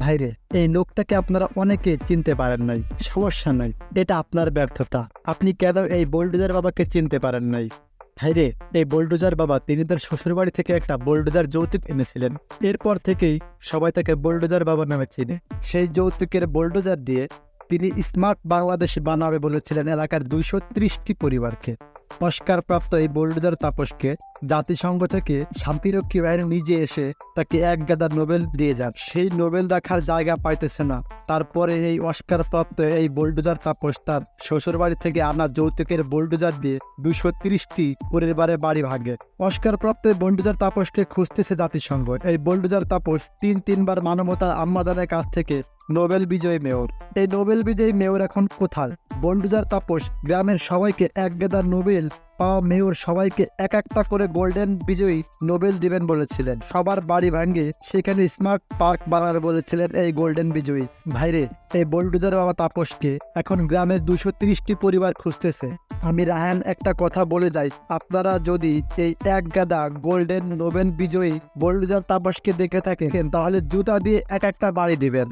ভাইরে, এই লোকটাকে আপনারা অনেকে চিনতে পারেন নাই। সমস্যা নাই, এটা আপনার ব্যর্থতা। আপনি কেন এই বোল্ডোজার বাবাকে চিনতে পারেন নাই? ভাইরে, এই বোল্ডোজার বাবা তিনি তার শ্বশুরবাড়ি থেকে একটা বোল্ডোজার যৌতুক এনেছিলেন। এরপর থেকেই সবাই তাকে বোল্ডোজার বাবা নামে চিনে। সেই যৌতুকের বোল্ডোজার দিয়ে তিনি স্মার্ট বাংলাদেশ বানাবে বলেছিলেন এলাকার 230টি পরিবারকে। অস্কারপ্রাপ্ত এই বোল্ডোজার তাপসকে জাতিসংঘ থেকে শান্তিরক্ষী বাহিনী নিজে এসে তাকে এক গাদা নোবেল দিয়ে যান। সেই নোবেল রাখার জায়গা পাইতেছে না। তারপরে এই অস্কারপ্রাপ্ত এই বোল্ডোজার তাপস তার শ্বশুরবাড়ি থেকে আনা যৌতুকের বোল্ডোজার দিয়ে 230টি পরিবারে বাড়ি ভাঙে। অস্কারপ্রাপ্ত এই বোল্ডোজার তাপসকে খুঁজতেছে জাতিসংঘ। এই বোল্ডোজার তাপস তিনবার মানবতার আম্মাদানের কাছ থেকে নোবেল বিজয়ী মেয়র। এই নোবেল বিজয়ী মেয়র এখন কোথায়? বোল্ডোজার তাপস গ্রামের সবাইকে এক গাদা নোবেল পাওয়া মেয়র সবাইকে এক একটা করে গোল্ডেন বিজয়ী নোবেল দিবেন বলেছিলেন। সবার বাড়ি ভাঙ্গে সেখানে স্মার্ট পার্ক বানাবে বলেছিলেন এই গোল্ডেন বিজয়ী। ভাইরে, এই বোল্ডোজার বাবা তাপসকে এখন গ্রামের 230টি পরিবার খুঁজতেছে। আমি রায়হান একটা কথা বলে যাই, আপনারা যদি এই এক গাদা গোল্ডেন নোবেল বিজয়ী বোল্ডোজার তাপসকে দেখে থাকেন তাহলে জুতা দিয়ে এক একটা বাড়ি দিবেন।